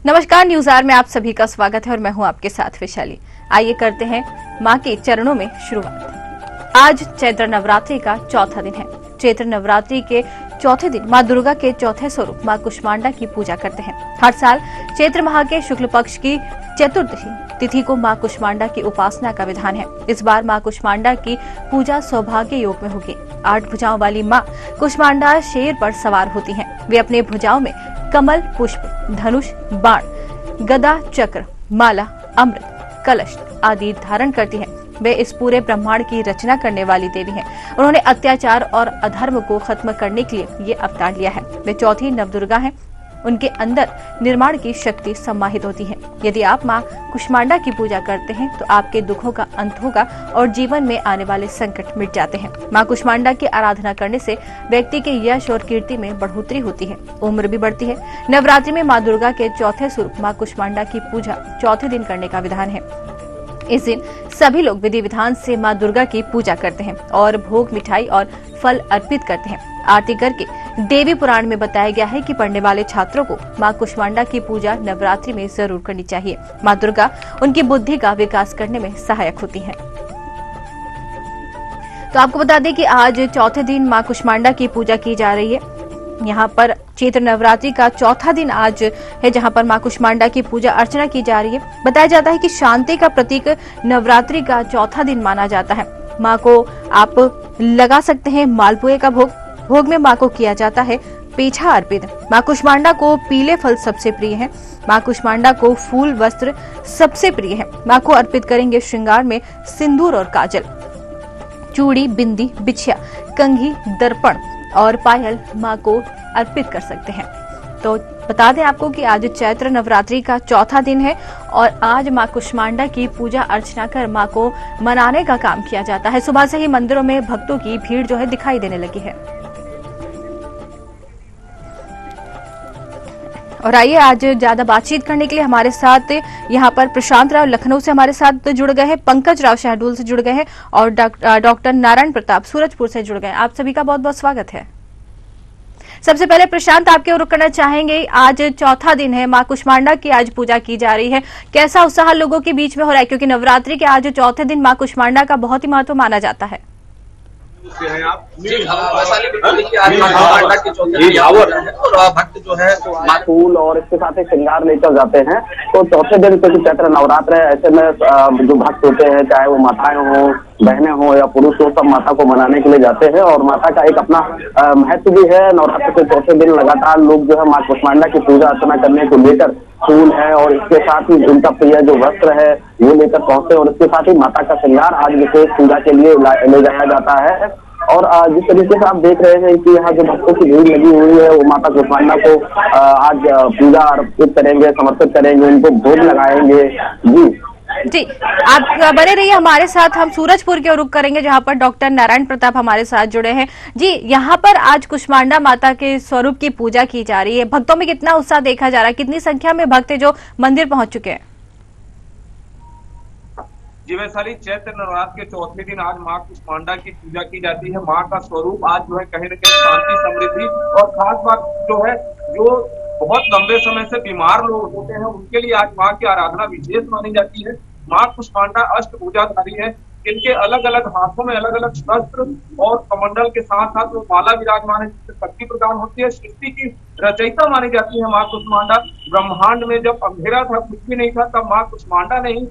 नमस्कार, news our में आप सभी का स्वागत है और मैं हूं आपके साथ वैशाली। आइए करते हैं मां के चरणों में शुरुआत। आज चैत्र नवरात्रि का चौथा दिन है। चैत्र नवरात्रि के चौथे दिन मां दुर्गा के चौथे स्वरूप मां कुष्मांडा की पूजा करते हैं। हर साल चैत्र माह के शुक्ल पक्ष की चतुर्दशी तिथि को मां कुष्मांडा की उपासना का विधान है। इस बार मां कुष्मांडा की पूजा सौभाग्य योग में होगी। 8 भुजाओं वाली मां कुष्मांडा शेर पर सवार होती हैं। वे अपने भुजाओं में कमल, पुष्प, धनुष, बाण, गदा, चक्र, माला, अमृत, कलश आदि धारण करती हैं। वे इस पूरे ब्रह्मांड की रचना करने वाली देवी हैं। उन्होंने अत्याचार और अधर्म को खत्म करने के लिए ये अवतार लिया है। वे चौथी नवदुर्गा हैं। उनके अंदर निर्माण की शक्ति सम्माहित होती है। यदि आप मां कुष्मांडा की पूजा करते हैं तो आपके दुखों का अंत होगा और जीवन में आने वाले संकट मिट जाते हैं। मां कुष्मांडा की आराधना करने से व्यक्ति के यश और कीर्ति में बढ़ोतरी होती है, उम्र भी बढ़ती है। नवरात्रि में मां दुर्गा के चौथे स्वरूप मां कुष्मांडा की पूजा चौथे दिन करने का विधान है। इस दिन सभी लोग विधि विधान से मां दुर्गा की पूजा करते हैं और भोग, मिठाई और फल अर्पित करते हैं। आरती करके देवी पुराण में बताया गया है कि पढ़ने वाले छात्रों को मां कुष्मांडा की पूजा नवरात्रि में जरूर करनी चाहिए। मां दुर्गा उनकी बुद्धि का विकास करने में सहायक होती हैं। तो आपको बता दें कि आज चौथे दिन मां कुष्मांडा की पूजा की जा रही है। यहाँ पर चैत्र नवरात्रि का चौथा दिन आज है, जहाँ पर मां कुष्मांडा की पूजा अर्चना की जा रही है। बताया जाता है कि शांति का प्रतीक नवरात्रि का चौथा दिन माना जाता है। मां को आप लगा सकते हैं मालपुए का भोग। भोग में मां को किया जाता है पेठा अर्पित। मां कुष्मांडा को पीले फल सबसे प्रिय है। मां कुष्मांडा को फूल, वस्त्र सबसे प्रिय है। मां को अर्पित करेंगे श्रृंगार में सिंदूर और काजल, चूड़ी, बिंदी, बिछिया, कंघी, दर्पण और पायल मां को अर्पित कर सकते हैं। तो बता दें आपको कि आज चैत्र नवरात्रि का चौथा दिन है और आज मां कुष्मांडा की पूजा अर्चना कर मां को मनाने का काम किया जाता है। सुबह से ही मंदिरों में भक्तों की भीड़ जो है दिखाई देने लगी है। और आइए आज ज्यादा बातचीत करने के लिए हमारे साथ यहाँ पर प्रशांत राव लखनऊ से हमारे साथ जुड़ गए हैं, पंकज राव शहडोल से जुड़ गए हैं और डॉक्टर नारायण प्रताप सूरजपुर से जुड़ गए हैं। आप सभी का बहुत बहुत स्वागत है। सबसे पहले प्रशांत, आपके ओर करना चाहेंगे, आज चौथा दिन है, मां कुष्मांडा की आज पूजा की जा रही है। कैसा उत्साह लोगों के बीच में हो रहा है, क्योंकि नवरात्रि के आज चौथे दिन मां कुष्मांडा का बहुत ही महत्व माना जाता है। भक्त जो है फूल और इसके साथ ही श्रृंगार लेकर जाते हैं। तो चौथे दिन क्योंकि चैत्र नवरात्र है, ऐसे में जो भक्त होते हैं, चाहे वो माताएं हो, बहनें हो या पुरुष हो, सब माता को मनाने के लिए जाते हैं। और माता का एक अपना महत्व भी है। नवरात्र के चौथे दिन लगातार लोग जो है मां कुष्मांडा की पूजा अर्चना करने को लेकर फूल है और इसके साथ ही उनका प्रिय जो वस्त्र है वो लेकर पहुंचते हैं और इसके साथ ही माता का श्रृंगार आज विशेष पूजा के लिए ले जाया जाता है। और जिस तरीके से आप देख रहे हैं कि यहाँ जो भक्तों की भीड़ लगी हुई है, वो माता कुष्मांडा को आज पूजा अर्पित करेंगे, समर्पित करेंगे, उनको भोग लगाएंगे। जी, आप बने रहिए हमारे साथ। हम सूरजपुर के रुख करेंगे, जहां पर डॉक्टर नारायण प्रताप हमारे साथ जुड़े हैं। जी, यहाँ पर आज कुष्मांडा माता के स्वरूप की पूजा की जा रही है। भक्तों में कितना उत्साह देखा जा रहा है, कितनी संख्या में भक्त जो मंदिर पहुंच चुके हैं? जी वैशाली, चैत्र नवरात्र के चौथे दिन आज मां कुष्मांडा की पूजा की जाती है। मां का स्वरूप आज जो है कहीं न कहीं शांति, समृद्धि और खास बात जो है, जो बहुत लंबे समय से बीमार लोग होते हैं उनके लिए आज मां की आराधना विशेष मानी जाती है। मां कुष्मांडा अष्टभुजाधारी है। इनके अलग अलग हाथों में अलग अलग शस्त्र और कमंडल के साथ साथ वो माला विराजमान है, जिससे शक्ति प्रदान होती है। सृष्टि की रचयिता मानी जाती है मां कुष्मांडा। ब्रह्मांड में जब अंधेरा था, कुछ भी नहीं था, तब मां कुष्मांडा ने ही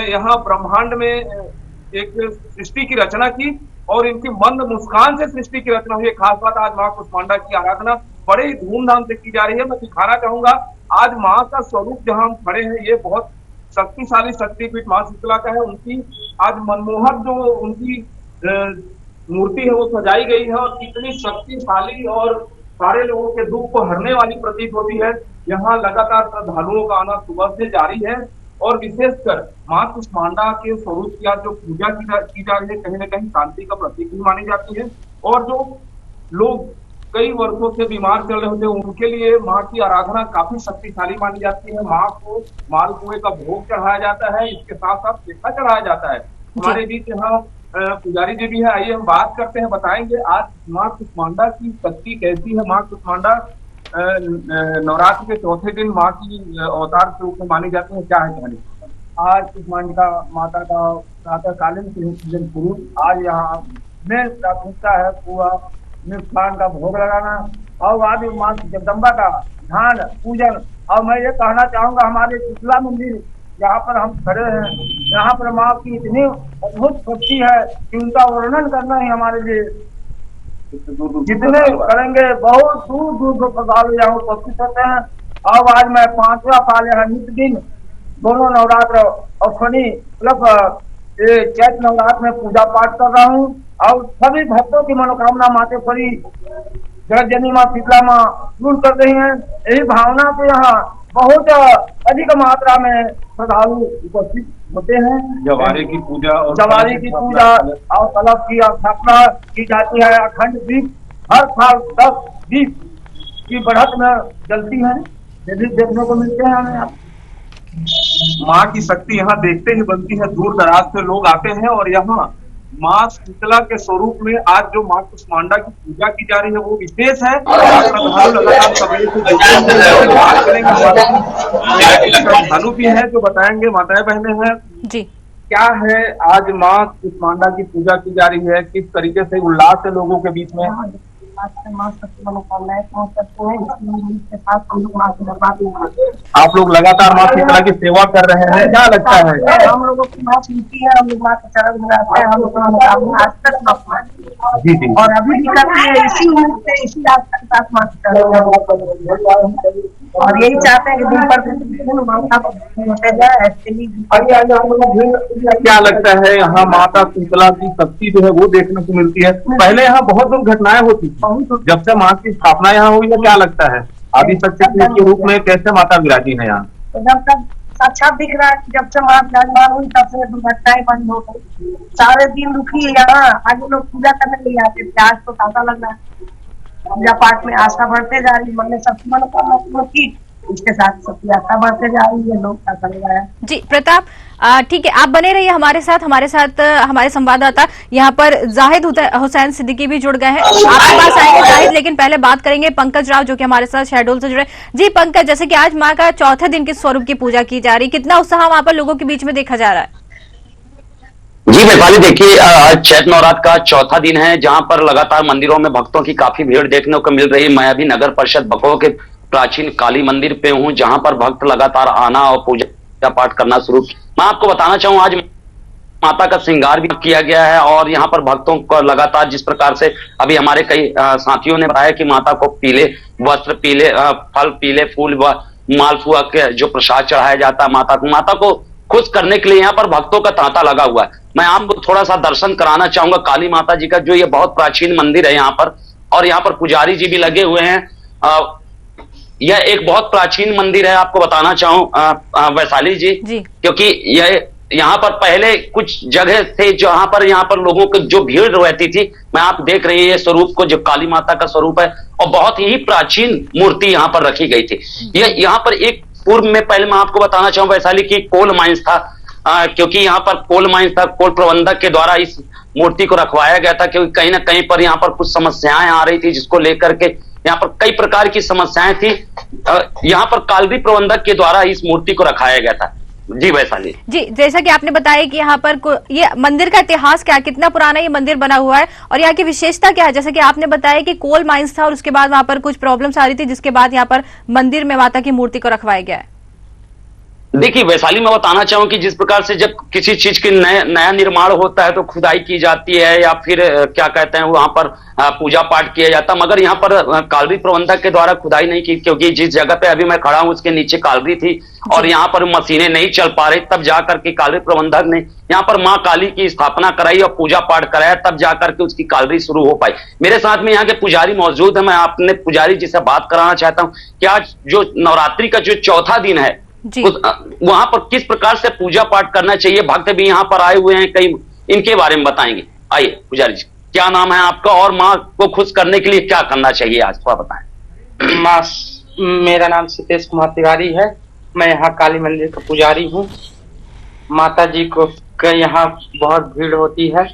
यहाँ ब्रह्मांड में एक सृष्टि की रचना की और इनकी मंद मुस्कान से सृष्टि की रचना हुई। खास बात, आज मां कुष्मांडा की आराधना बड़े ही धूमधाम से की जा रही है। मैं दिखाना चाहूंगा आज मां का स्वरूप जहां हम खड़े हैं, ये बहुत शक्तिशाली शक्तिपीठ मां शीतला का है। उनकी आज मनमोहक जो उनकी मूर्ति है वो सजाई गई है और कितनी शक्तिशाली और सारे लोगों के दुख को हरने वाली प्रतीत होती है। यहाँ लगातार श्रद्धालुओं का आना सुबह से जारी है और विशेषकर मां कुष्मांडा के स्वरूप की आज जो पूजा की जा रही है, कहीं न कहीं शांति का प्रतीक भी मानी जाती है। और जो लोग कई वर्षों से बीमार चल रहे होते हैं, उनके लिए मां की आराधना काफी शक्तिशाली मानी जाती है। मां को मालपुए का भोग चढ़ाया जाता है, इसके साथ साथ पेठा चढ़ाया जाता है। हमारे बीच यहाँ पुजारी जी भी है, आइए हम बात करते हैं, बताएंगे आज मां कुष्मांडा की शक्ति कैसी है। मां कुष्मांडा नवरात्र के चौथे दिन माँ की अवतार के रूप में मानी जाती है, क्या है कहानी? आज कुष्मांडा माता का प्रातःकालीन पूजन पूर्व आज यहाँ में प्राथमिकता है पूरा मिष्ठान का भोग लगाना और बाद में माँ जगदम्बा का ध्यान पूजन। और मैं ये कहना चाहूंगा, हमारे शीतला मंदिर यहाँ पर हम खड़े हैं, यहाँ पर माँ की इतनी अद्भुत शक्ति है कि उनका वर्णन करना ही हमारे लिए जितने करेंगे बहुत दूर दूर से श्रद्धालु यहाँ उपस्थित होते हैं। और आज मैं 5वां साल यहाँ नित्य दिन दोनों नवरात्र और शनि मतलब चैत्र नवरात्र में पूजा पाठ कर रहा हूँ और सभी भक्तों की मनोकामना माते परी जगतजननी माँ शीतला माँ पूर्ण कर रही हैं। यही भावना से यहाँ बहुत अधिक मात्रा में श्रद्धालु उपस्थित होते हैं। जवारे की पूजा और कलश की स्थापना की जाती है। अखंड दीप हर साल 10 दीप की बढ़त में जलती है, ये भी देखने को मिलते हैं हमें। माँ की शक्ति यहाँ देखते ही बनती है, दूर दराज से लोग आते हैं और यहाँ माँ शीतला के स्वरूप में आज जो माँ कुष्मांडा की पूजा की जा रही है वो विशेष है। श्रद्धालु भी है जो बताएंगे, माताएं बहने हैं जी, क्या है आज माँ कुष्मांडा की पूजा की जा रही है, किस तरीके से उल्लास है लोगों के बीच में? आप लोग लगातार माँ शीतला की सेवा कर रहे हैं, क्या लगता है? हम लोगों की माँ मिलती है, हम लोग माँ के चरण में रहते हैं, हम लोग आज तक जी जी, और अभी भी करते हैं इसी उम्र से, इसी आस्था के साथ माँ और यही चाहते हैं कि दिन पर दिन माता होते जाए ऐसे ही। क्या लगता है यहाँ माता शीतला की शक्ति जो है वो देखने को मिलती है? पहले यहाँ बहुत दुर्घटनाएं होती थी, जब से माँ की स्थापना यहाँ हुई है क्या लगता है आदि शक्ति के रूप में कैसे माता विराजी है यहाँ? जब तक साक्षात दिख रहा है, जब से माँ विराजमान हुई तब से दुर्घटनाएं बंद हो गई। सारे दिन रुकी है यहाँ, आगे लोग पूजा करने के लिए आते थे, आज तो ताजा लग रहा है। पूजा पाठ में आस्था बढ़ते जा रही है, मन में सबकी मनोकामना पूर्ण की, इसके साथ सबकी आस्था बढ़ते जा रही है, लोग ऐसा लग रहा है। जी प्रताप, ठीक है, आप बने रहिए हमारे साथ हमारे संवाददाता यहाँ पर जाहिद हुसैन सिद्दीकी भी जुड़ गए हैं, आपके पास आएंगे जाहिद, लेकिन पहले बात करेंगे पंकज राव जो कि हमारे साथ शहडोल से जुड़े। जी पंकज, जैसे कि आज माँ का चौथे दिन के स्वरूप की पूजा की जा रही, कितना उत्साह वहां पर लोगों के बीच में देखा जा रहा है? जी वैशाली, देखिए आज चैत्र नवरात्र का चौथा दिन है जहां पर लगातार मंदिरों में भक्तों की काफी भीड़ देखने को मिल रही है। मैं अभी नगर परिषद बकोह के प्राचीन काली मंदिर पे हूं जहां पर भक्त लगातार आना और पूजा पाठ करना शुरू किया। मैं आपको बताना चाहूँ आज माता का श्रृंगार भी किया गया है और यहाँ पर भक्तों को लगातार जिस प्रकार से अभी हमारे कई साथियों ने बताया कि माता को पीले वस्त्र, पीले फल, पीले फूल व मालपुआ के जो प्रसाद चढ़ाया जाता है माता को खुश करने के लिए यहाँ पर भक्तों का तांता लगा हुआ है। मैं आपको थोड़ा सा दर्शन कराना चाहूंगा काली माता जी का, जो ये बहुत प्राचीन मंदिर है यहाँ पर, और यहाँ पर पुजारी जी भी लगे हुए हैं। यह एक बहुत प्राचीन मंदिर है, आपको बताना चाहूँ वैशाली जी, क्योंकि यह यहाँ पर पहले कुछ जगह थे जहां पर यहाँ पर लोगों की जो भीड़ रहती थी। मैं आप देख रही है स्वरूप को, जो काली माता का स्वरूप है और बहुत ही प्राचीन मूर्ति यहाँ पर रखी गई थी। यह यहाँ पर एक पूर्व में पहले मैं आपको बताना चाहूँ वैशाली की कोल माइंस था, क्योंकि यहाँ पर कोल माइंस था, कोल प्रबंधक के द्वारा इस मूर्ति को रखवाया गया था, क्योंकि कहीं ना कहीं पर यहाँ पर कुछ समस्याएं आ रही थी जिसको लेकर के यहाँ पर कई प्रकार की समस्याएं थी। यहाँ पर कालरी प्रबंधक के द्वारा इस मूर्ति को रखाया गया था। जी वैशाली जी, जैसा कि आपने बताया कि यहाँ पर ये मंदिर का इतिहास क्या है, कितना पुराना ये मंदिर बना हुआ है और यहाँ की विशेषता क्या है? जैसे कि आपने बताया कि कोल माइंस था और उसके बाद वहां पर कुछ प्रॉब्लम्स आ रही थी, जिसके बाद यहाँ पर मंदिर में माता की मूर्ति को रखवाया गया है। देखिए वैशाली, मैं बताना चाहूँ कि जिस प्रकार से जब किसी चीज की नया निर्माण होता है तो खुदाई की जाती है या फिर क्या कहते हैं वहां पर पूजा पाठ किया जाता है, मगर यहाँ पर कालरी प्रबंधक के द्वारा खुदाई नहीं की, क्योंकि जिस जगह पे अभी मैं खड़ा हूँ उसके नीचे कालरी थी और यहाँ पर मशीनें नहीं चल पा रही। तब जाकर के कालरी प्रबंधक ने यहाँ पर माँ काली की स्थापना कराई और पूजा पाठ कराया, तब जाकर के उसकी कालरी शुरू हो पाई। मेरे साथ में यहाँ के पुजारी मौजूद है, मैं अपने पुजारी जी से बात कराना चाहता हूँ कि आज जो नवरात्रि का जो चौथा दिन है वहां पर किस प्रकार से पूजा पाठ करना चाहिए। भक्त भी यहाँ पर आए हुए हैं कई, इनके बारे में बताएंगे। आइए पुजारी जी, क्या नाम है आपका और माँ को खुश करने के लिए क्या करना चाहिए आज थोड़ा बताएं। माँ, मेरा नाम सतीश कुमार तिवारी है, मैं यहाँ काली मंदिर का पुजारी हूँ। माता जी को यहाँ बहुत भीड़ होती है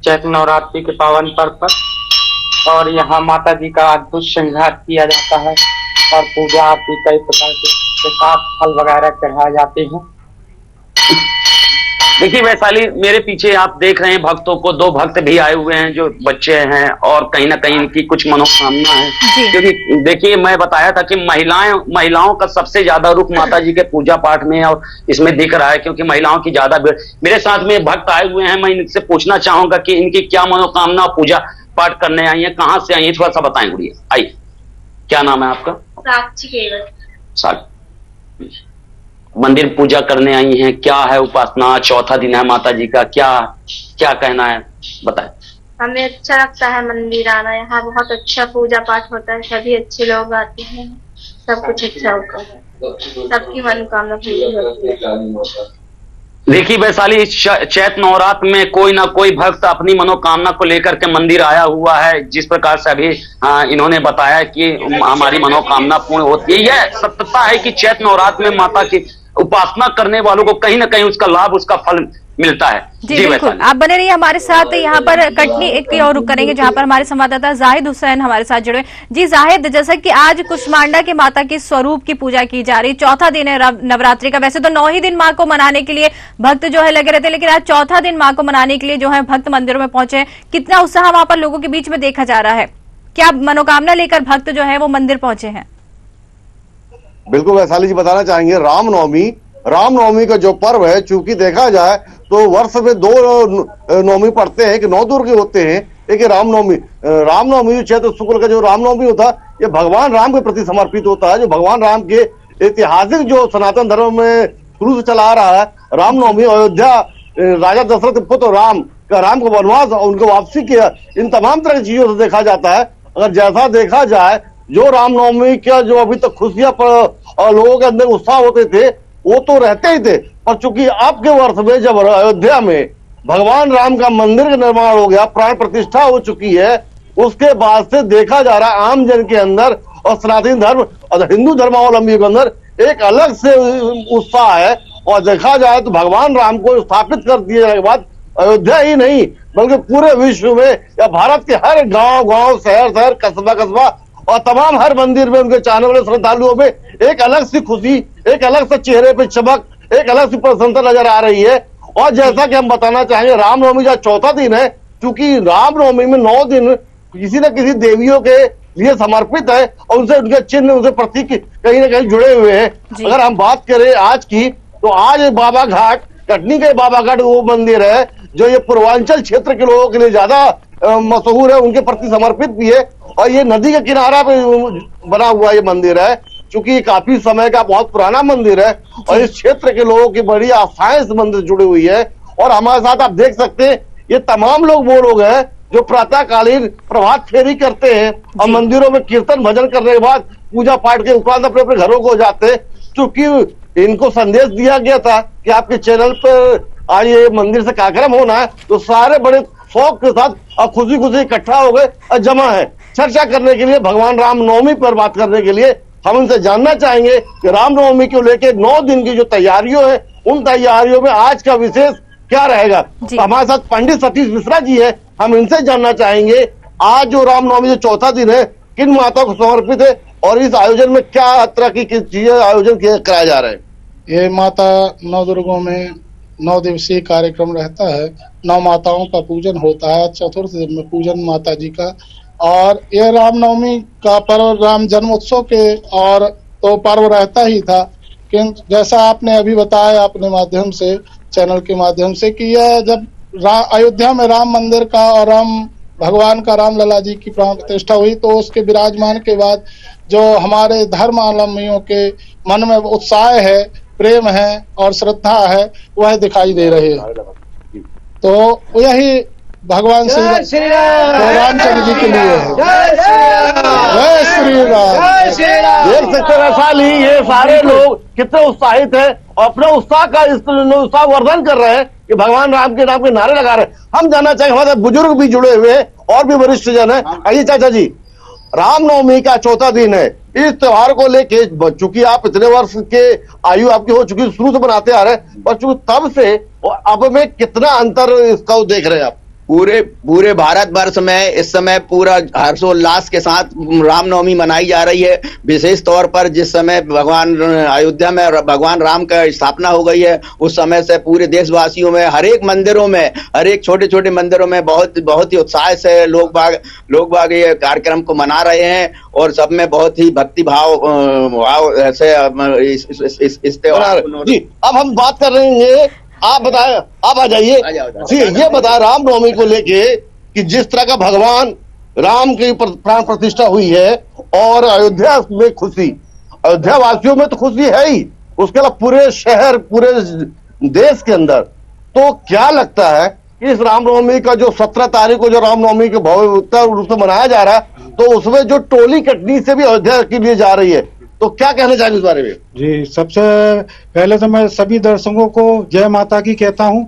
चैत्र नवरात्रि के पावन पर्व पर, और यहाँ माता जी का अद्भुत श्रृंगार किया जाता है। और पूजा आरती कई प्रकार के साथ फल वगैरह चढ़ाए जाते हैं। देखिए वैशाली, मेरे पीछे आप देख रहे हैं भक्तों को, 2 भक्त भी आए हुए हैं जो बच्चे हैं और कहीं ना कहीं इनकी कुछ मनोकामना है। क्योंकि देखिए मैं बताया था कि महिलाओं का सबसे ज्यादा रूप माता जी के पूजा पाठ में और इसमें दिख रहा है, क्योंकि महिलाओं की ज्यादा भीड़। मेरे साथ में भक्त आए हुए हैं, मैं इनसे पूछना चाहूंगा कि इनकी क्या मनोकामना पूजा पाठ करने आई है, कहाँ से आई है, थोड़ा सा बताएं गुड़िया। आइए, क्या नाम है आपका? साक्षी केवल। मंदिर पूजा करने आई हैं, क्या है उपासना, चौथा दिन है माता जी का, क्या कहना है बताएं। हमें अच्छा लगता है मंदिर आना, यहाँ बहुत अच्छा पूजा पाठ होता है, सभी अच्छे लोग आते हैं, सब कुछ अच्छा होता है, सबकी मनोकामना पूरी होती है। देखिए वैशाली, इस चैत नवरात्र में कोई ना कोई भक्त अपनी मनोकामना को लेकर के मंदिर आया हुआ है। जिस प्रकार से अभी इन्होंने बताया कि हमारी मनोकामना पूर्ण होती है, यह सत्यता है कि चैत नवरात्र में माता की उपासना करने वालों को कहीं ना कहीं उसका लाभ, उसका फल मिलता है। जी बिल्कुल, आप बने रहिए हमारे साथ। यहाँ पर कटनी एक की और रुक करेंगे, जहाँ पर हमारे संवाददाता जाहिद हुसैन हमारे साथ जुड़े। जी जाहिद, जैसा कि आज कुष्मांडा के माता के स्वरूप की पूजा की जा रही, चौथा दिन है नवरात्रि का। वैसे तो 9 ही दिन माँ को मनाने के लिए भक्त जो है लगे रहते हैं, लेकिन आज चौथा दिन माँ को मनाने के लिए जो है भक्त मंदिरों में पहुंचे। कितना उत्साह वहां पर लोगों के बीच में देखा जा रहा है, क्या मनोकामना लेकर भक्त जो है वो मंदिर पहुंचे हैं? बिल्कुल वैशाली जी, बताना चाहेंगे रामनवमी का जो पर्व है, चूंकि देखा जाए तो वर्ष में 2 नवमी पड़ते हैं कि 9 दुर्गे होते हैं। एक रामनवमी चैत्र शुक्ल का जो रामनवमी होता है, ये भगवान राम के प्रति समर्पित होता है, जो भगवान राम के ऐतिहासिक जो सनातन धर्म में शुरू से चला आ रहा है। रामनवमी अयोध्या राजा दशरथ पुत्र राम को वनवास और उनको वापसी किया, इन तमाम तरह की चीजों से देखा जाता है। अगर जैसा देखा जाए, जो रामनवमी का जो अभी तक खुशियां और लोगों के अंदर उत्साह होते थे, वो तो रहते ही थे, और चूंकि आपके वर्ष में जब अयोध्या में भगवान राम का मंदिर का निर्माण हो गया, प्राण प्रतिष्ठा हो चुकी है, उसके बाद से देखा जा रहा आम जन के अंदर और सनातन धर्म और हिंदू धर्मावलंबियों के अंदर एक अलग से उत्साह है। और देखा जाए तो भगवान राम को स्थापित कर दिए जाने के बाद अयोध्या ही नहीं बल्कि पूरे विश्व में या भारत के हर गांव शहर कस्बा और तमाम हर मंदिर में उनके चाहने वाले श्रद्धालुओं में एक अलग सी खुशी, एक अलग से चेहरे पे चमक, एक अलग सी प्रसन्नता नजर आ रही है। और जैसा कि हम बताना चाहेंगे, रामनवमी का चौथा दिन है, क्योंकि रामनवमी में 9 दिन किसी न किसी देवियों के लिए समर्पित है और उनसे उनके चिन्ह, उनसे प्रतीक कहीं ना कहीं जुड़े हुए हैं। अगर हम बात करें आज की, तो आज बाबा घाट, कटनी के बाबा घाट वो मंदिर है जो ये पूर्वांचल क्षेत्र के लोगों के लिए ज्यादा मशहूर है, उनके प्रति समर्पित भी है। और ये नदी के किनारा पे बना हुआ ये मंदिर है, चूंकि ये काफी समय का बहुत पुराना मंदिर है और इस क्षेत्र के लोगों की बड़ी आस्थाएं इस मंदिर जुड़ी हुई है। और हमारे साथ आप देख सकते हैं, ये तमाम लोग वो लोग हैं जो प्रातःकालीन प्रभात फेरी करते हैं और मंदिरों में कीर्तन भजन करने के बाद पूजा पाठ के उपरांत अपने अपने घरों को जाते हैं। चूंकि इनको संदेश दिया गया था कि आपके चैनल पर आज ये मंदिर से कार्यक्रम होना है, तो सारे बड़े शौक के साथ और खुशी इकट्ठा हो गए और जमा है चर्चा करने के लिए, भगवान रामनवमी पर बात करने के लिए। हम उनसे जानना चाहेंगे कि रामनवमी को लेकर 9 दिन की जो तैयारियों है, उन तैयारियों में आज का विशेष क्या रहेगा। तो हमारे साथ पंडित सतीश मिश्रा जी है, हम इनसे जानना चाहेंगे आज जो रामनवमी जो चौथा दिन है, किन माता को समर्पित है और इस आयोजन में क्या तरह की चीजें आयोजन कराया जा रहा है। ये माता नवदुर्गों में 9 दिवसीय कार्यक्रम रहता है, 9 माताओं का पूजन होता है। चतुर्थ दिन में पूजन माता जी का, और ये रामनवमी का पर्व राम जन्मोत्सव के और तो पर्व रहता ही था, किंतु जैसा आपने अभी बताया अपने माध्यम से, चैनल के माध्यम से, कि यह जब अयोध्या में राम मंदिर का और भगवान का राम लला जी की प्राण प्रतिष्ठा हुई, तो उसके विराजमान के बाद जो हमारे धर्मावलंबियों के मन में उत्साह है, प्रेम है और श्रद्धा है, वह दिखाई दे रहे हैं। तो यही भगवान श्री रामचंद्र जी के लिए है। जय श्री राम। देख सकते वैशाली, ये सारे लोग कितने उत्साहित हैं और अपने उत्साह का उत्साह वर्धन कर रहे हैं कि भगवान राम के नाम के नारे लगा रहे हैं। हम जानना चाहेंगे, हमारे बुजुर्ग भी जुड़े हुए हैं और भी वरिष्ठ जन है। आइए चाचा जी, रामनवमी का चौथा दिन है, इस त्योहार को लेके चूंकि आप इतने वर्ष के आयु आपकी हो चुकी, शुरू से बनाते आ रहे हैं, पर चूंकि तब से अब में कितना अंतर इसका देख रहे हैं आप? पूरे भारत वर्ष में इस समय पूरा हर्षोल्लास के साथ रामनवमी मनाई जा रही है। विशेष तौर पर जिस समय भगवान अयोध्या में भगवान राम का स्थापना हो गई है, उस समय से पूरे देशवासियों में हर एक मंदिरों में, हर एक छोटे छोटे मंदिरों में बहुत ही उत्साह से लोग बाग ये कार्यक्रम को मना रहे हैं और सब में बहुत ही भक्ति भाव ऐसे इस त्योहार जी। अब हम बात कर रहे हैं, आप बताएं, आप आ जाइए जी। ये बताएं रामनवमी को लेके कि जिस तरह का भगवान राम की प्राण प्रतिष्ठा हुई है और अयोध्या में खुशी, अयोध्या वासियों में तो खुशी है ही, उसके अलावा पूरे शहर, पूरे देश के अंदर, तो क्या लगता है कि इस रामनवमी का जो 17 तारीख को जो रामनवमी के भव्य रूप से मनाया जा रहा है, तो उसमें जो टोली कटनी से भी अयोध्या के लिए जा रही है, तो क्या कहना चाहेंगे इस बारे में? जी, सबसे पहले तो मैं सभी दर्शकों को जय माता की कहता हूं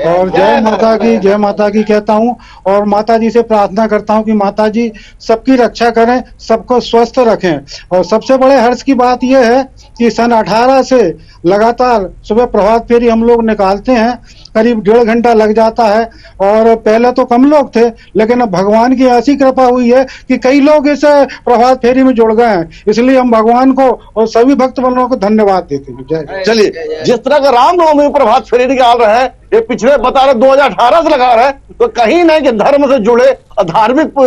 और जय माता की कहता हूं और माता जी से प्रार्थना करता हूं कि माता जी सबकी रक्षा करें, सबको स्वस्थ रखें। और सबसे बड़े हर्ष की बात यह है कि सन 18 से लगातार सुबह प्रभात फेरी हम लोग निकालते हैं, करीब 1.5 घंटा लग जाता है और पहले तो कम लोग थे, लेकिन अब भगवान की ऐसी कृपा हुई है कि कई लोग इस प्रभात फेरी में जुड़ गए हैं। इसलिए हम भगवान को और सभी भक्त बंधुओं को धन्यवाद देते हैं। जय। चलिए, जिस तरह का रामनवमी प्रभात फेरी निकाल रहे हैं, ये पिछले बता रहे 2018 से लगा रहे हैं, तो कहीं ना कि धर्म से जुड़े, धार्मिक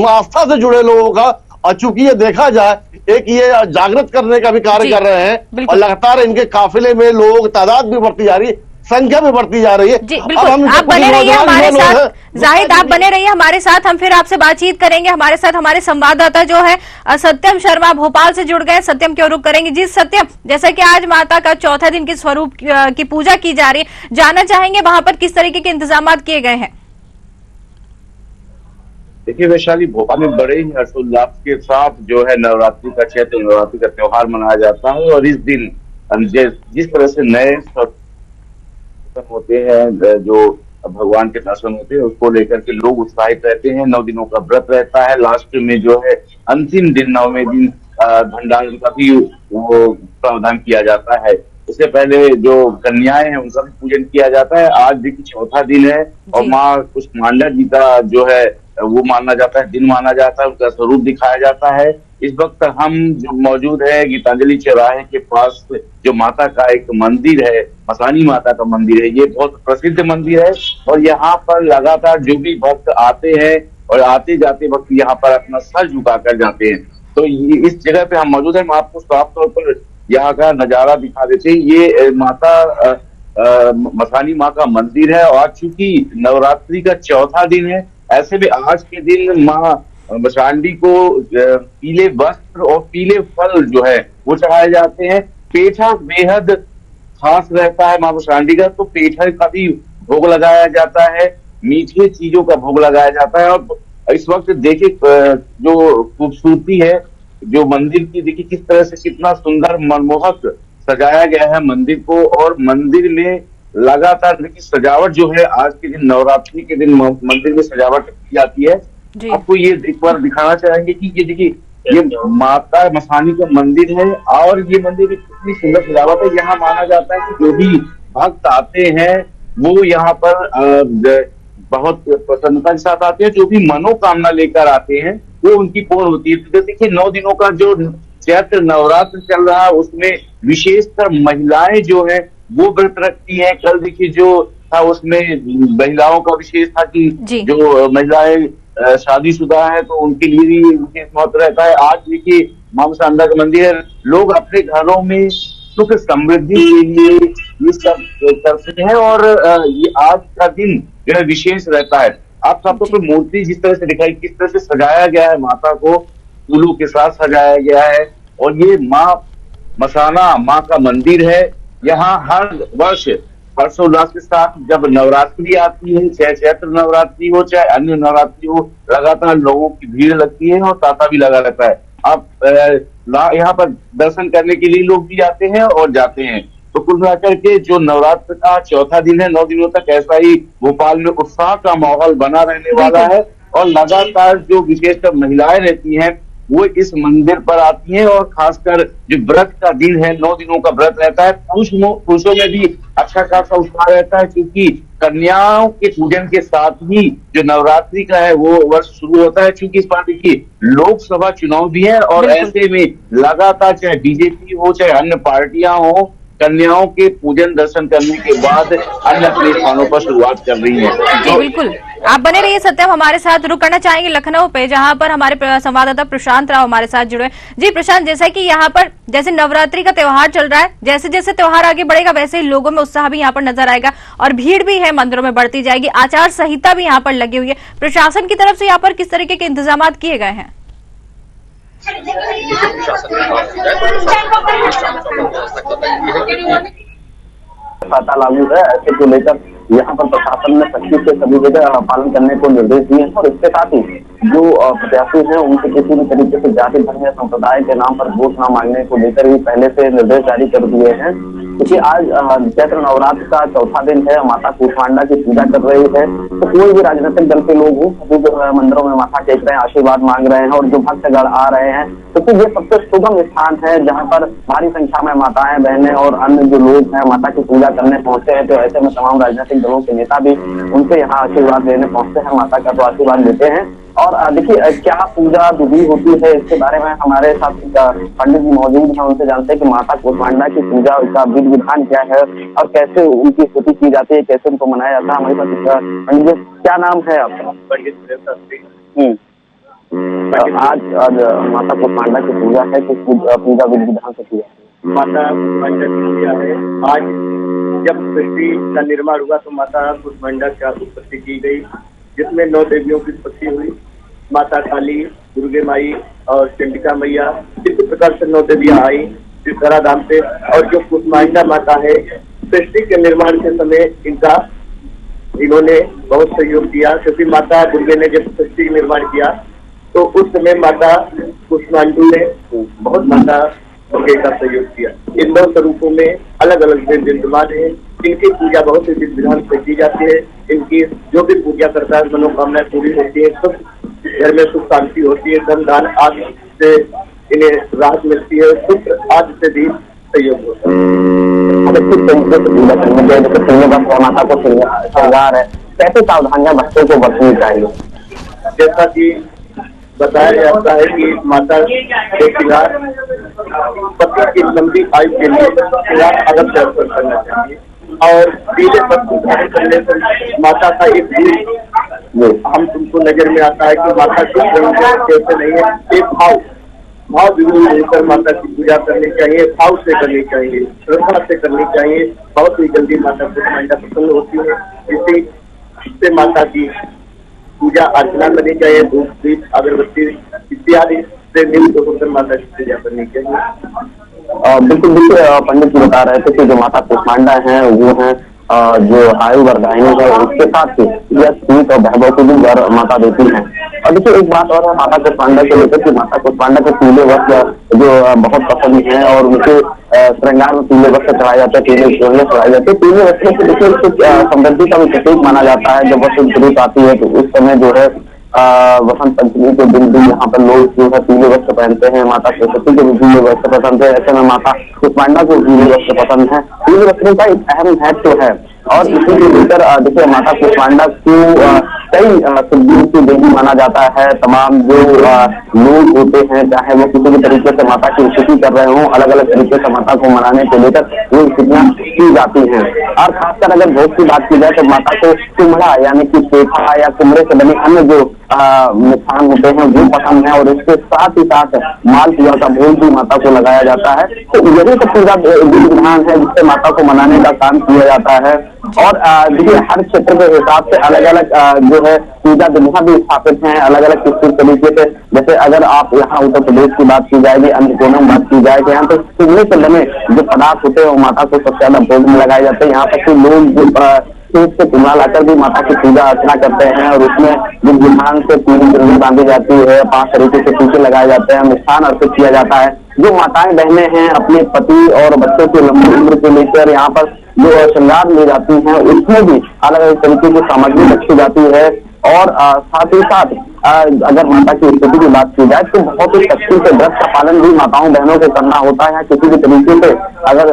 आस्था से जुड़े लोगों का, और चूंकि ये देखा जाए एक ये जागृत करने का भी कार्य कर रहे हैं और लगातार इनके काफिले में लोग तादाद भी बढ़ती जा रही है, संख्या भी बढ़ती जा रही है। जी बिल्कुल, आप बने रहिए हमारे साथ, जाहिद आप बने रहिए हमारे साथ, हम फिर आपसे बातचीत करेंगे। हमारे साथ हमारे संवाददाता जो है सत्यम शर्मा भोपाल से जुड़ गए। सत्यम की ओर रुख करेंगे। जी सत्यम, जैसा कि आज माता का चौथा दिन के स्वरूप की पूजा की जा रही है, जानना चाहेंगे वहां पर किस तरीके के इंतजाम किए गए हैं? देखिए वैशाली, भोपाल में बड़े ही हर्षोल्लास के साथ जो है नवरात्रि का, चैत्र नवरात्रि का त्योहार मनाया जाता है और इस दिन जिस तरह से नए होते हैं, जो भगवान के दर्शन होते हैं, उसको लेकर के लोग उत्साहित रहते हैं। 9 दिनों का व्रत रहता है। लास्ट में जो है अंतिम दिन, 9वें दिन भंडारण का भी वो प्रावधान किया जाता है। उससे पहले जो कन्याएं हैं उनका भी पूजन किया जाता है। आज देखिए चौथा दिन है और माँ कुष्मांडा जी का जो है वो माना जाता है, दिन माना जाता है, उनका स्वरूप दिखाया जाता है। इस वक्त हम जो मौजूद है गीतांजलि चौराहे के पास, जो माता का एक मंदिर है, मसानी माता का मंदिर है, ये बहुत प्रसिद्ध मंदिर है और यहाँ पर लगातार जो भी भक्त आते हैं और आते जाते वक्त यहाँ पर अपना सर झुका कर जाते हैं। तो ये इस जगह पे हम मौजूद हैं, हम आपको साफ तौर पर यहाँ का नजारा दिखा देते हैं। ये माता मसानी माँ का मंदिर है और चूंकि नवरात्रि का चौथा दिन है, ऐसे में आज के दिन माँ मसांडी को पीले वस्त्र और पीले फल जो है वो चढ़ाए जाते हैं। पेठा बेहद खास रहता है माँ मसांडी का, तो पेठा का भी भोग लगाया जाता है, मीठे चीजों का भोग लगाया जाता है। और इस वक्त देखिए जो खूबसूरती है जो मंदिर की, देखिए किस तरह से कितना सुंदर मनमोहक सजाया गया है मंदिर को। और मंदिर में लगातार देखिए सजावट जो है, आज के दिन नवरात्रि के दिन मंदिर में सजावट की जाती है। आपको ये एक बार दिखाना चाहेंगे कि ये देखिए, ये माता मसानी का मंदिर है और ये मंदिर की कितनी सुंदर सजावट है। यहाँ माना जाता है कि जो भी भक्त आते हैं वो यहाँ पर बहुत प्रसन्नता के साथ आते हैं, जो भी मनोकामना लेकर आते हैं वो उनकी पूर्ण होती है। तो देखिए 9 दिनों का जो चैत्र नवरात्र चल रहा है उसमें विशेषकर महिलाएं जो है वो व्रत रखती हैं। कल देखिए जो था उसमें महिलाओं का विशेष था कि जो महिलाएं शादीशुदा है तो उनके लिए भी विशेष महत्व रहता है। आज देखिए मां मसांडा का मंदिर है, लोग अपने घरों में सुख समृद्धि के लिए ये सब करते हैं और ये आज का दिन जो है विशेष रहता है। आप सबको तो मूर्ति जिस तरह से दिखाई, किस तरह से सजाया गया है, माता को फूलों के साथ सजाया गया है और ये माँ मसाना माँ का मंदिर है। यहाँ हर वर्ष हर्षोल्लास के साथ जब नवरात्रि आती है, चाहे चैत्र नवरात्रि हो चाहे अन्य नवरात्रि हो, लगातार लोगों की भीड़ लगती है और तांता भी लगा रहता है। आप यहाँ पर दर्शन करने के लिए लोग भी आते हैं और जाते हैं। तो कुल मिलाकर के जो नवरात्र का चौथा दिन है, 9 दिनों तक ऐसा ही भोपाल में उत्साह का माहौल बना रहने वाला है और लगातार जो विशेषकर महिलाएं रहती हैं वो इस मंदिर पर आती हैं और खासकर जो व्रत का दिन है, 9 दिनों का व्रत रहता है, पुरुषों में भी अच्छा खासा उत्साह रहता है क्योंकि कन्याओं के पूजन के साथ ही जो नवरात्रि का है वो वर्ष शुरू होता है। क्योंकि इस बार देखिए लोकसभा चुनाव भी है और ऐसे में लगातार चाहे बीजेपी हो चाहे अन्य पार्टियां हो, कन्याओं के पूजन दर्शन करने के बाद अन्य अपने स्थानों पर शुरुआत कर रही है। जी बिल्कुल, आप बने रहिए सत्यम हमारे साथ। रुक करना चाहेंगे लखनऊ पे, जहां पर हमारे संवाददाता प्रशांत राव हमारे साथ जुड़े। जी प्रशांत, जैसा कि यहाँ पर जैसे नवरात्रि का त्योहार चल रहा है, जैसे जैसे त्योहार आगे बढ़ेगा वैसे ही लोगों में उत्साह भी यहाँ पर नजर आएगा और भीड़ भी है, मंदिरों में बढ़ती जाएगी। आचार संहिता भी यहाँ पर लगी हुई है। प्रशासन की तरफ से यहाँ पर किस तरीके के इंतजाम किए गए हैं? पता लागू है, ऐसे को लेकर यहाँ पर प्रशासन ने सख्ती से सभी जगह पालन करने को निर्देश दिए हैं और इसके साथ ही जो प्रत्याशी हैं उनसे किसी भी तरीके से जाति धर्म या संप्रदाय के नाम पर वोट न मांगने को लेकर भी पहले से निर्देश जारी कर दिए हैं। क्योंकि आज चैत्र नवरात्र का चौथा दिन है, माता कूष्मांडा की पूजा कर रही है, तो कोई भी राजनीतिक दल के लोग सभी जो है मंदिरों में माथा टेक रहे हैं, आशीर्वाद मांग रहे हैं और जो भक्तगण आ रहे हैं, क्योंकि ये सबसे सुगम स्थान है जहाँ पर भारी संख्या में माताएं बहनें और अन्य जो लोग हैं माता की पूजा करने पहुंचे हैं। तो ऐसे में तमाम राजनीतिक दलों के नेता भी उनसे यहाँ आशीर्वाद लेने पहुंचते हैं, माता का तो आशीर्वाद लेते हैं। और देखिए क्या पूजा विधि होती है इसके बारे में हमारे साथ पंडित जी मौजूद हैं, उनसे जानते हैं कि माता कूष्मांडा की पूजा का विधि विधान क्या है और कैसे उनकी स्तुति की जाती है, कैसे उनको मनाया जाता है। हमारे पास पंडित जी, क्या नाम है आपका? आज माता कूष्मांडा की पूजा है, किस पूजा विधि विधान से की जाती है? माता कूष्मांडा की पूजा है। आज जब सृष्टि का निर्माण हुआ तो माता कूष्मांडा की उत्पत्ति की गई, जिसमें 9 देवियों की उत्पत्ति हुई। माता काली, दुर्गे माई और चंडिका मैया, इस प्रकार से 9 देवियां आई इस धराधाम से। और जो कूष्मांडा माता है, सृष्टि के निर्माण के समय इन्होंने बहुत सहयोग दिया, क्योंकि माता दुर्गे ने जब सृष्टि का निर्माण किया तो उस समय माता कूष्मांडू ने बहुत माता दुर्गे का सहयोग किया। इन 2 स्वरूपों में अलग अलग दिन विद्यमान है। इनकी पूजा बहुत ही विधि विधान से की जाती है। इनकी जो भी पूजा करता है मनोकामनाएं पूरी होती है, सब घर में सुख शांति होती है, धन दान आदि से इन्हें राहत मिलती है, सुख आदि से भी सहयोग होता है। किस तरीके से पूजा करनी चाहिए? जैसे माता को श्रृंगार है, कैसे सावधानियां बच्चों को बरतनी चाहिए? जैसा कि बताया जाता है कि माता के श्रृंगार पति की लंबी आयु के लिए श्रृंगार अवश्य अर्पण करना चाहिए। और पीले पत्ती धारण करने से माता का एक हम तुमको नजर में आता है कि माता की कैसे नहीं है, एक भाव विभूत होकर माता की पूजा करनी चाहिए, भाव से करनी चाहिए, श्रद्धा से करनी चाहिए। बहुत ही जल्दी माता कूष्मांडा प्रसन्न होती है। इससे माता की पूजा अर्चना करनी चाहिए, धूप दीप अगरबत्ती इत्यादि से नियुक्त होकर माता की पूजा करनी चाहिए। बिल्कुल बिल्कुल, पंडित जी बता रहे थे कि जो माता कूष्मांडा है वो है जो आयु वर्धायिनी है, उसके साथ ही यह सीत और वैभव को भी वर माता देती है। और देखिए एक बात और है माता कूष्मांडा के लेकर कि माता कूष्मांडा के पीले वस्त्र जो बहुत पसंद है और उनके श्रृंगार में पीले वस्त्र चढ़ाए जाते हैं, पीले चूड़ियां चढ़ाई जाती है। पीले वस्त्रों से देखिए समृद्धि का भी प्रतीक माना जाता है। जब वसंत ऋतु आती है तो उस समय जो है वसंत पंचमी के दिन भी यहाँ पर लोग जो है पीले वस्त्र पहनते हैं। माता सरस्वती को भी पीले वस्त्र पसंद है, ऐसे में माता कूष्मांडा को पीले वस्त्र पसंद है। पीले वस्त्रों का एक अहम महत्व है और इसी के भीतर देखिए माता कूष्मांडा को कई सिद्धियों की देवी माना जाता है। तमाम जो लोग होते हैं, चाहे वो किसी भी तरीके से माता की स्तुति कर रहे हों, अलग अलग तरीके से माता को मनाने को लेकर वो स्थितियां की जाती हैं। और खासकर अगर भोग की बात की जाए तो माता को कुम्हड़ा यानी कि पेठा या कुमड़े से बने अन्य जो मिष्ठान होते हैं वो पसंद है और इसके साथ ही साथ मालपुआ का भोग भी माता को लगाया जाता है। तो यही तो पूजा विधि विधान है जिससे माता को मनाने का काम किया जाता है। और देखिए हर क्षेत्र के हिसाब से अलग अलग जो है पूजा विधियां भी स्थापित हैं, अलग अलग किस तरीके से। जैसे अगर आप यहाँ उत्तर प्रदेश की बात की जाएगी, अन्य कोनों में बात की जाए तो यहाँ पे कुम्हड़े से बने जो पदार्थ होते हैं वो माता को सबसे ज्यादा भोग में लगाए जाते हैं। यहाँ तक कि लोग खेत से कुम्हड़ा लाकर भी माता की पूजा अर्चना करते हैं और उसमें जो विधान से पूरी चुनरी बांधी जाती है, 5 तरीके से टीके लगाए जाते हैं, मिष्ठान अर्पित किया जाता है। जो माताएं बहनें हैं अपने पति और बच्चों की लंबी उम्र को लेकर यहाँ पर जो श्रृंगार ले जाती हैं, उसमें भी अलग अलग तरीके की सामग्री रखी जाती है। और साथ ही साथ अगर माता की स्थिति की बात की जाए तो बहुत ही सख्ती से व्रत का पालन भी माताओं बहनों को करना होता है। किसी भी तरीके से अगर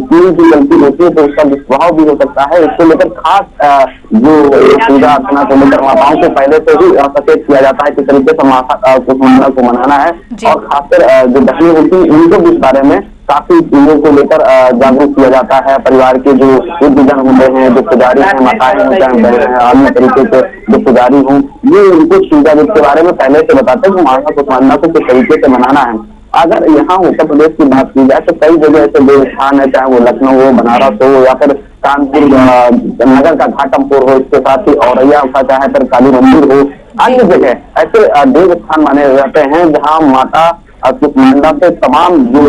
पूरी की गलती होती है तो उसका दुष्प्रभाव भी हो सकता है। इसको लेकर खास जो पूजा अर्चना को लेकर माताओं को पहले से ही सचेत किया जाता है किस तरीके से माता कुष्मांडा को मनाना है, और खासकर जो बहनें होती हैं उनको भी इस बारे में काफी चीजों को लेकर जागरूक किया जाता है। परिवार के जो बुजुर्ग होते हैं, जो पुजारी हैं, माताएं हैं, चाहे बहन हैं, अन्य तरीके से जो पुजारी हों, ये उनको पूजा के बारे में पहले से बताते हैं कि माता कुष्मांडा को किस तरीके से मनाना है। अगर यहाँ उत्तर प्रदेश की बात की जाए तो कई जगह ऐसे देवस्थान है, चाहे वो लखनऊ हो, बनारस हो, या फिर कानपुर नगर का घाटमपुर हो, इसके साथ ही औरैया का चाहे फिर काली मंदिर हो, अन्य जगह ऐसे देवस्थान माने जाते हैं जहाँ माता कुष्मांडा से तमाम जो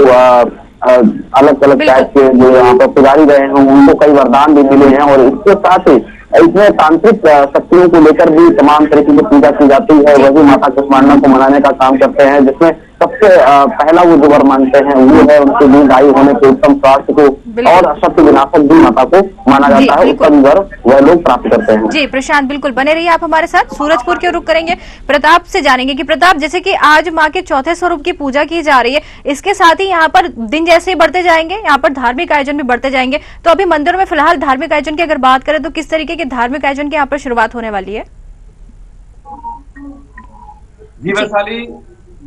अलग अलग टाइप के जो यहाँ पर पुजारी रहे हैं उनको कई वरदान भी मिले हैं, और इसके साथ ही इसमें तांत्रिक शक्तियों को लेकर भी तमाम तरीके की पूजा की जाती है। वही माता कुष्मांडा को मनाने का काम करते हैं, जिसमें सबसे पहला वो जो वर मानते हैं वो है उनके दीर्घायु होने के, उत्तम स्वास्थ्य को, और सत्य विनाशक भी माता को माना जाता है। उत्तम वर वह लोग प्राप्त करते हैं। जी प्रशांत, बिल्कुल बने रहिए आप हमारे साथ। सूरजपुर के रुख करेंगे, प्रताप से जानेंगे कि प्रताप, जैसे कि आज माँ के चौथे स्वरूप की पूजा की जा रही है, इसके साथ ही यहाँ पर दिन जैसे ही बढ़ते जाएंगे, यहाँ पर धार्मिक आयोजन भी बढ़ते जाएंगे, तो अभी मंदिरों में फिलहाल धार्मिक आयोजन की अगर बात करें तो किस तरीके के धार्मिक आयोजन की यहाँ पर शुरुआत होने वाली है? जी वैशाली,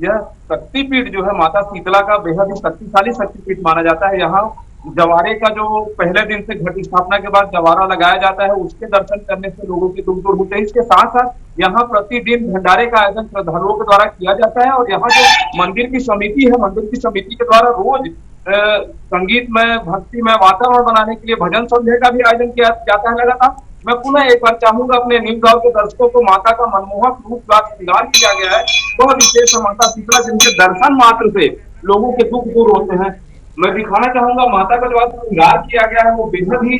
यह शक्तिपीठ जो है माता शीतला का बेहद ही शक्तिशाली शक्तिपीठ माना जाता है। यहाँ जवारे का जो पहले दिन से घट स्थापना के बाद जवारा लगाया जाता है, उसके दर्शन करने से लोगों की दूर दूर होते हैं। इसके साथ साथ यहाँ प्रतिदिन भंडारे का आयोजन श्रद्धालुओं के द्वारा किया जाता है, और यहाँ जो मंदिर की समिति है, मंदिर की समिति के द्वारा रोज संगीतमय भक्तिमय वातावरण बनाने के लिए भजन संध्या का भी आयोजन किया जाता है लगातार। मैं पुनः एक बार चाहूंगा अपने न्यूज गांव के दर्शकों को, माता का मनमोहक रूप का श्रृंगार किया गया है, बहुत विशेष माता शीतला जिनके दर्शन मात्र से लोगों के दुख दूर होते हैं। मैं दिखाना चाहूंगा माता का जो आज श्रृंगार किया गया है वो बेहद ही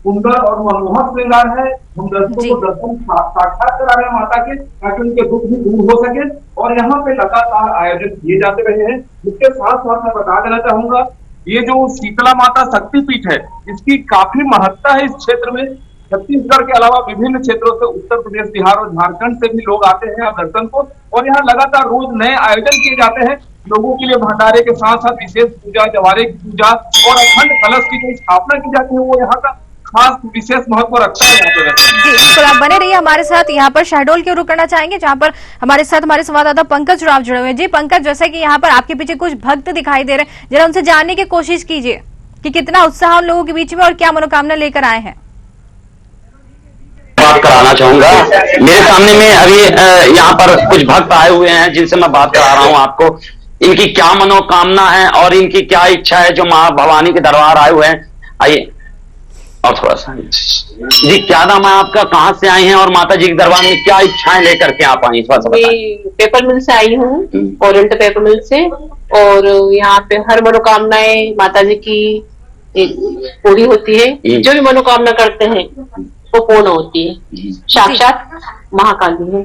सुंदर और मनमोहक श्रृंगार है। हम दर्शकों को दर्शन साक्षात करा रहे हैं माता के, ताकि उनके दुख भी दूर हो सके, और यहाँ पे लगातार आयोजन किए जाते रहे हैं। इसके साथ साथ मैं बता देना चाहूंगा, ये जो शीतला माता शक्तिपीठ है, इसकी काफी महत्ता है इस क्षेत्र में। छत्तीसगढ़ के अलावा विभिन्न क्षेत्रों से उत्तर प्रदेश, बिहार और झारखंड से भी लोग आते हैं दर्शन को, और यहाँ लगातार रोज नए आयोजन किए जाते हैं लोगों के लिए। भंडारे के साथ साथ विशेष पूजा, जवारे की पूजा और अखंड कलश की जो स्थापना की जाती है वो यहाँ का खास विशेष महत्व रखता है। जी बिल्कुल, आप बने रहिए हमारे साथ। यहाँ पर शहडोल की रुख करना चाहेंगे, जहाँ पर हमारे साथ हमारे संवाददाता पंकज राव जुड़े हुए हैं। जी पंकज, जैसे कि यहाँ पर आपके पीछे कुछ भक्त दिखाई दे रहे हैं, जरा उनसे जानने की कोशिश कीजिए कि कितना उत्साह उन लोगों के बीच में और क्या मनोकामना लेकर आए हैं। बात कराना चाहूंगा, मेरे सामने में अभी यहाँ पर कुछ भक्त आए हुए हैं जिनसे मैं बात करा रहा हूँ आपको। इनकी क्या मनोकामना है और इनकी क्या इच्छा है जो माँ भवानी के दरबार आए हुए हैं। आइए और थोड़ा सा जी, क्या नाम है आपका, कहाँ से आई हैं और माता जी के दरबार में क्या इच्छाएं लेकर के आप आई? थोड़ा सा बताइए। पेपर मिल से आई हूँ, ओरिएंट पेपर मिल से, और यहाँ पे हर मनोकामनाएं माता जी की पूरी होती है। जो भी मनोकामना करते हैं वो पूर्ण होती है। साक्षात महाकाली है।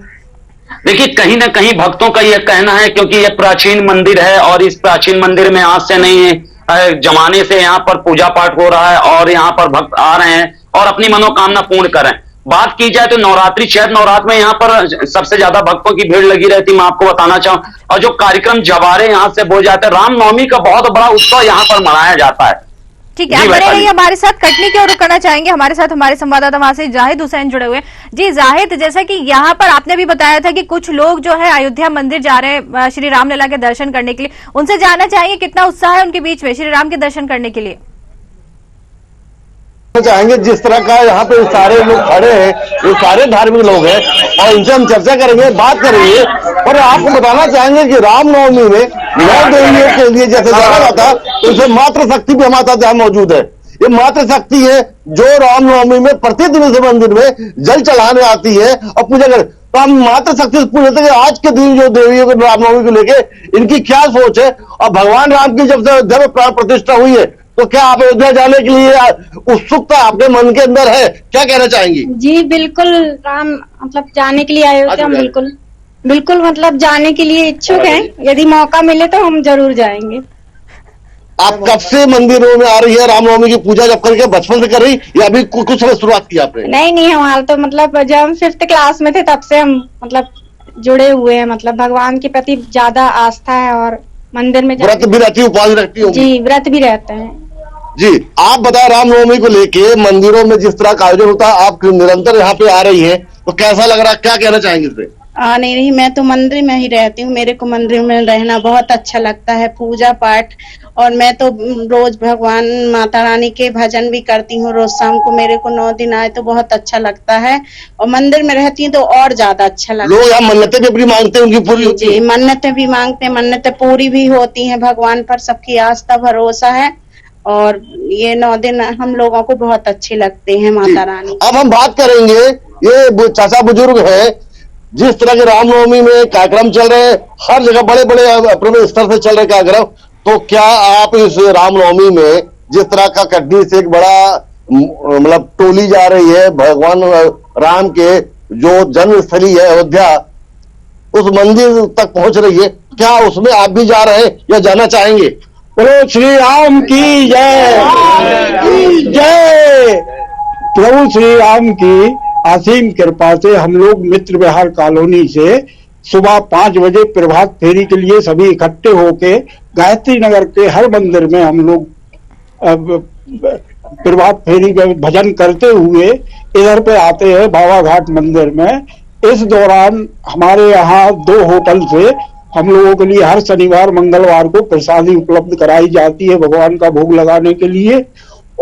देखिए, कहीं ना कहीं भक्तों का यह कहना है, क्योंकि यह प्राचीन मंदिर है और इस प्राचीन मंदिर में आज से नहीं है, जमाने से यहाँ पर पूजा पाठ हो रहा है और यहाँ पर भक्त आ रहे हैं और अपनी मनोकामना पूर्ण कर रहे हैं। बात की जाए तो नवरात्रि, चैत्र नवरात्र में यहाँ पर सबसे ज्यादा भक्तों की भीड़ लगी रहती, मैं आपको बताना चाहूँ। और जो कार्यक्रम जवारे यहाँ से बोल जाते हैं, रामनवमी का बहुत बड़ा उत्सव यहाँ पर मनाया जाता है। ठीक है, आप बने रहिए हमारे साथ। कटनी की ओर करना चाहेंगे, हमारे साथ हमारे संवाददाता वहां से जाहिद हुसैन जुड़े हुए हैं। जी जाहिद, जैसा कि यहाँ पर आपने भी बताया था कि कुछ लोग जो है अयोध्या मंदिर जा रहे हैं श्री रामलला के दर्शन करने के लिए, उनसे जानना चाहेंगे कितना उत्साह है उनके बीच में श्री राम के दर्शन करने के लिए? चाहेंगे जिस तरह का यहाँ पे सारे लोग खड़े हैं, ये सारे धार्मिक लोग हैं और इनसे हम चर्चा करेंगे, बात करेंगे। और आपको बताना चाहेंगे कि रामनवमी में 9 देवियों के लिए जैसे जाना जाता है, तो इसमें मातृ शक्ति भी हमारे साथ यहाँ मौजूद है। ये मातृ शक्ति है जो रामनवमी में प्रतिदिन इस मंदिर में जल चढ़ाने आती है और पूजा कर। तो हम मातृ शक्ति से पूछते हैं कि आज के दिन जो देवियों को रामनवमी को लेके इनकी क्या सोच है, और भगवान राम की जब से धर्म प्राण प्रतिष्ठा हुई है तो क्या आप अयोध्या जाने के लिए उत्सुकता आपके मन के अंदर है? क्या कहना चाहेंगी? जी बिल्कुल, राम मतलब जाने के लिए अयोध्या बिल्कुल मतलब जाने के लिए इच्छुक हैं। यदि मौका मिले तो हम जरूर जाएंगे। आप कब से मंदिरों में आ रही है रामनवमी की पूजा? जब करके बचपन से कर रही या अभी कुछ समय शुरुआत की आपने? नहीं, हम हाल तो मतलब जब हम 5th क्लास में थे तब से हम मतलब जुड़े हुए हैं, मतलब भगवान के प्रति ज्यादा आस्था है और मंदिर में व्रत भी रहती है, उपवास रखती होगी? जी, व्रत भी रहते हैं। जी, आप बताएं रामनवमी को लेके मंदिरों में जिस तरह का आयोजन होता है, आप निरंतर यहाँ पे आ रही हैं, तो कैसा लग रहा है, क्या कहना चाहेंगे इस पे? नहीं नहीं, मैं तो मंदिर में ही रहती हूँ, मेरे को मंदिर में रहना बहुत अच्छा लगता है, पूजा पाठ, और मैं तो रोज भगवान माता रानी के भजन भी करती हूँ रोज शाम को। मेरे को 9 दिन आए तो बहुत अच्छा लगता है, और मंदिर में रहती हूँ तो और ज्यादा अच्छा लगता है। लोग यहाँ मन्नतें भी अपनी मांगते हैं, उनकी पूरी होती है? जी, मन्नतें भी मांगते हैं, मन्नतें पूरी भी होती हैं, भगवान पर सबकी आस्था भरोसा है, और ये 9 दिन हम लोगों को बहुत अच्छे लगते हैं माता रानी। अब हम बात करेंगे, ये चाचा बुजुर्ग है, जिस तरह के रामनवमी में कार्यक्रम चल रहे हैं, हर जगह बड़े बड़े अपने स्तर से चल रहे कार्यक्रम, तो क्या आप इस रामनवमी में जिस तरह का कटनी से एक बड़ा मतलब टोली जा रही है भगवान राम के जो जन्म स्थली है अयोध्या, उस मंदिर तक पहुंच रही है, क्या उसमें आप भी जा रहे हैं या जाना चाहेंगे? बोलो श्री राम की जय, जय। प्रभु श्री राम की असीम कृपा से हम लोग मित्र विहार कॉलोनी से सुबह 5 बजे प्रभात फेरी के लिए सभी इकट्ठे होके गायत्री नगर के हर मंदिर में हम लोग प्रभात फेरी का भजन करते हुए इधर पे आते हैं बाबा घाट मंदिर में। इस दौरान हमारे यहाँ 2 होटल से हम लोगों के लिए हर शनिवार मंगलवार को प्रसादी उपलब्ध कराई जाती है भगवान का भोग लगाने के लिए,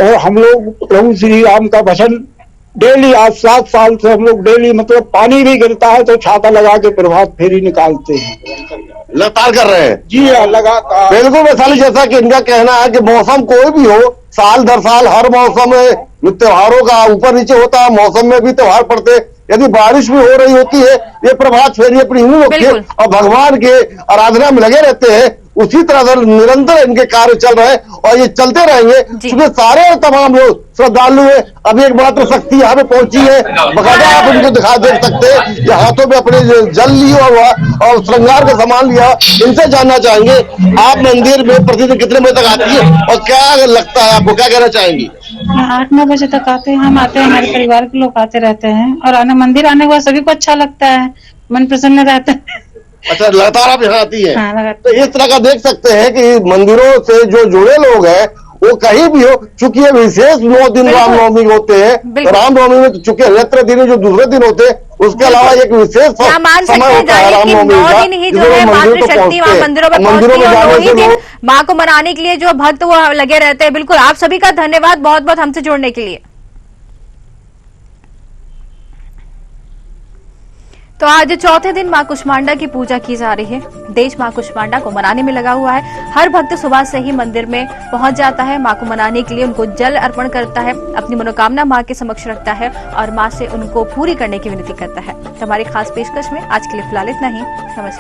और हम लोग प्रभु श्री राम का भजन डेली, आज 7 साल से हम लोग डेली, मतलब पानी भी गिरता है तो छाता लगा के प्रभात फेरी निकालते हैं, लगातार कर रहे हैं। जी हाँ, लगातार। बिल्कुल वैशाली, जैसा कि इनका कहना है कि मौसम कोई भी हो, साल दर साल हर मौसम में त्योहारों का ऊपर नीचे होता है, मौसम में भी त्योहार पड़ते, यदि बारिश भी हो रही होती है, ये प्रभात फेरी अपनी यूं होती है और भगवान के आराधना में लगे रहते हैं। उसी तरह से निरंतर इनके कार्य चल रहे हैं और ये चलते रहेंगे, क्योंकि सारे तमाम लोग श्रद्धालु है। अभी एक मात्र शक्ति यहाँ पे पहुंची है, बकायदा आप उनको देख सकते हैं, ये हाथों में अपने जल लिया हुआ और श्रृंगार का सामान लिया। इनसे जानना चाहेंगे, आप मंदिर में प्रतिदिन कितने बजे तक आती है और क्या लगता है आपको, क्या कहना चाहेंगी? 8-9 बजे तक आते हैं, हम आते हैं, हमारे परिवार के लोग आते रहते हैं, और मंदिर आने के बाद सभी को अच्छा लगता है, मन प्रसन्न रहता है। अच्छा, लगातार आप यहाँ आती है? हाँ, तो इस तरह का देख सकते हैं कि मंदिरों से जो जुड़े लोग हैं वो कहीं भी हो, चूंकि ये विशेष 9 दिन रामनवमी होते हैं, तो रामनवमी में चूंकि अन्यत्र दिन जो दूसरे दिन होते हैं, उसके अलावा एक विशेष समय होता है रामनवमी का, मंदिरों में जाने से माँ को मनाने के लिए जो भक्त वो लगे रहते हैं। बिल्कुल, आप सभी का धन्यवाद बहुत बहुत हमसे जुड़ने के लिए। तो आज चौथे दिन मां कुष्मांडा की पूजा की जा रही है। देश मां कुष्मांडा को मनाने में लगा हुआ है। हर भक्त सुबह से ही मंदिर में पहुंच जाता है, मां को मनाने के लिए उनको जल अर्पण करता है, अपनी मनोकामना मां के समक्ष रखता है और मां से उनको पूरी करने की विनती करता है। तो हमारी खास पेशकश में आज के लिए फिलहाल इतना ही। नमस्कार।